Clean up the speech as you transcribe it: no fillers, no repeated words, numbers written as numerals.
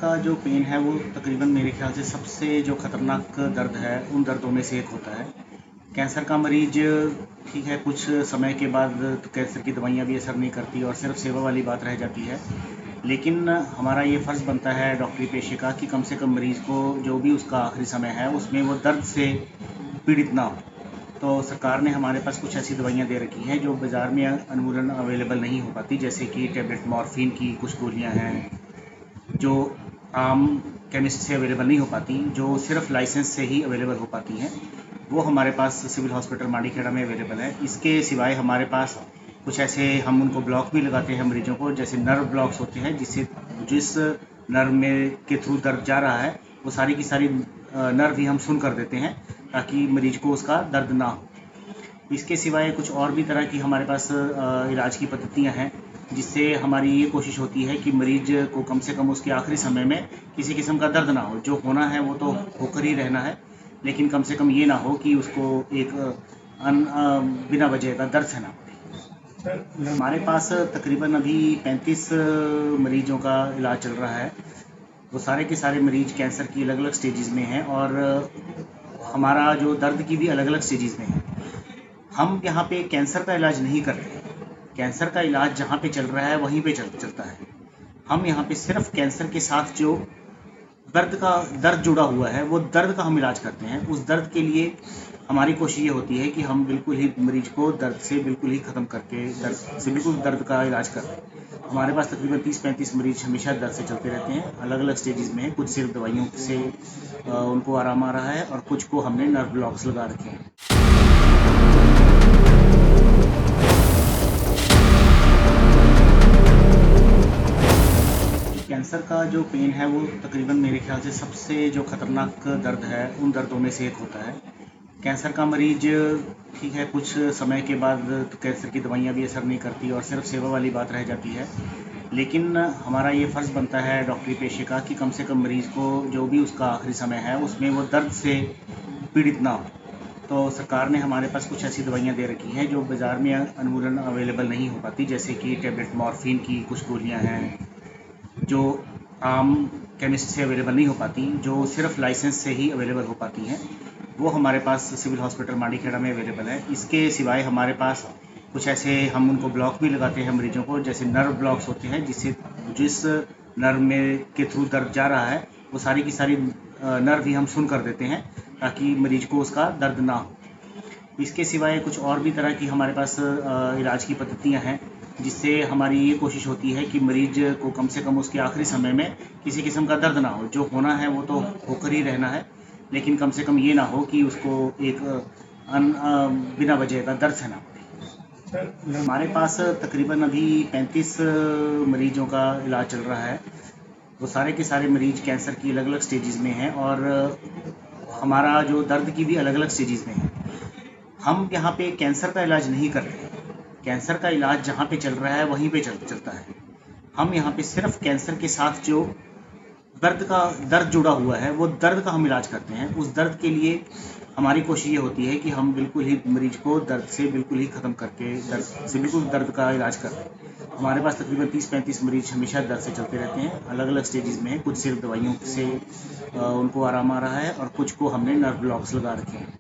का जो पेन है वो तकरीबन मेरे ख्याल से सबसे जो ख़तरनाक दर्द है उन दर्दों में से एक होता है। कैंसर का मरीज ठीक है, कुछ समय के बाद तो कैंसर की दवाइयाँ भी असर नहीं करती और सिर्फ सेवा वाली बात रह जाती है। लेकिन हमारा ये फ़र्ज़ बनता है डॉक्टरी पेशे का कि कम से कम मरीज़ को जो भी उसका आखिरी समय है उसमें वो दर्द से पीड़ित ना हो। तो सरकार ने हमारे पास कुछ ऐसी दवाइयाँ दे रखी हैं जो बाज़ार में अमूमन अवेलेबल नहीं हो पाती, जैसे कि टैबलेट मॉर्फिन की कुछ गोलियाँ हैं जो आम केमिस्ट से अवेलेबल नहीं हो पाती, जो सिर्फ लाइसेंस से ही अवेलेबल हो पाती हैं। वो हमारे पास सिविल हॉस्पिटल मांडीखेड़ा में अवेलेबल है। इसके सिवाय हमारे पास कुछ ऐसे हम उनको ब्लॉक भी लगाते हैं मरीजों को, जैसे नर्व ब्लॉक्स होते हैं, जिस नर्व में के थ्रू दर्द जा रहा है वो सारी की सारी नर्व ही हम सुन कर देते हैं ताकि मरीज को उसका दर्द ना हो। इसके सिवाय कुछ और भी तरह की हमारे पास इलाज की पद्धतियाँ हैं, जिससे हमारी ये कोशिश होती है कि मरीज को कम से कम उसके आखिरी समय में किसी किस्म का दर्द ना हो। जो होना है वो तो होकर ही रहना है, लेकिन कम से कम ये ना हो कि उसको एक बिना वजह का दर्द सहना पड़े। हमारे पास तकरीबन अभी 35 मरीजों का इलाज चल रहा है। वो सारे के सारे मरीज कैंसर की अलग अलग स्टेजेस में हैं और हमारा जो दर्द की भी अलग अलग स्टेजेस में है। हम यहाँ पे कैंसर का इलाज नहीं करते। कैंसर का इलाज जहाँ पे चल रहा है वहीं पे चलता है। हम यहाँ पे सिर्फ कैंसर के साथ जो दर्द जुड़ा हुआ है वो दर्द का हम इलाज करते हैं। उस दर्द के लिए हमारी कोशिश ये होती है कि हम बिल्कुल ही मरीज को दर्द से बिल्कुल ही ख़त्म करके दर्द का इलाज करते हैं। हमारे पास तकरीबन 30-35 मरीज हमेशा दर्द से चलते रहते हैं, अलग अलग स्टेजेस में हैं। कुछ सिर्फ दवाइयों से उनको आराम आ रहा है और कुछ को हमने नर्व ब्लॉक्स लगा रखे हैं। कैंसर का जो पेन है वो तकरीबन मेरे ख्याल से सबसे जो ख़तरनाक दर्द है उन दर्दों में से एक होता है। कैंसर का मरीज ठीक है, कुछ समय के बाद तो कैंसर की दवाइयाँ भी असर नहीं करती और सिर्फ सेवा वाली बात रह जाती है। लेकिन हमारा ये फ़र्ज़ बनता है डॉक्टरी पेशे का कि कम से कम मरीज़ को जो भी उसका आखिरी समय है उसमें वो दर्द से पीड़ित ना हो। तो सरकार ने हमारे पास कुछ ऐसी दवाइयाँ दे रखी हैं जो बाज़ार में अमूमन अवेलेबल नहीं हो पाती, जैसे कि टैबलेट मॉर्फिन की कुछ गोलियाँ हैं जो आम केमिस्ट से अवेलेबल नहीं हो पाती, जो सिर्फ लाइसेंस से ही अवेलेबल हो पाती हैं। वो हमारे पास सिविल हॉस्पिटल मांडीखेड़ा में अवेलेबल है। इसके सिवाय हमारे पास कुछ ऐसे हम उनको ब्लॉक भी लगाते हैं मरीजों को, जैसे नर्व ब्लॉक्स होते हैं, जिस नर्व में के थ्रू दर्द जा रहा है वो सारी की सारी नर्व ही हम सुन कर देते हैं ताकि मरीज को उसका दर्द ना हो। इसके सिवाय कुछ और भी तरह की हमारे पास इलाज की पद्धतियाँ हैं, जिससे हमारी ये कोशिश होती है कि मरीज को कम से कम उसके आखिरी समय में किसी किस्म का दर्द ना हो। जो होना है वो तो होकर ही रहना है, लेकिन कम से कम ये ना हो कि उसको एक बिना वजह का दर्द सहना पड़े। हमारे पास तकरीबन अभी 35 मरीजों का इलाज चल रहा है। वो सारे के सारे मरीज कैंसर की अलग अलग स्टेजेस में हैं और हमारा जो दर्द की भी अलग अलग स्टेजेस में है। हम यहाँ पे कैंसर का इलाज नहीं करते। कैंसर का इलाज जहाँ पे चल रहा है वहीं पे चलता है। हम यहाँ पे सिर्फ कैंसर के साथ जो दर्द जुड़ा हुआ है वो दर्द का हम इलाज करते हैं। उस दर्द के लिए हमारी कोशिश ये होती है कि हम बिल्कुल ही मरीज को दर्द से बिल्कुल ही ख़त्म करके दर्द का इलाज करते हैं। हमारे पास तकरीबन 30-35 मरीज हमेशा दर्द से चलते रहते हैं, अलग अलग स्टेजेस में हैं। कुछ सिर्फ दवाइयों से उनको आराम आ रहा है और कुछ को हमने नर्व ब्लॉक्स लगा रखे हैं।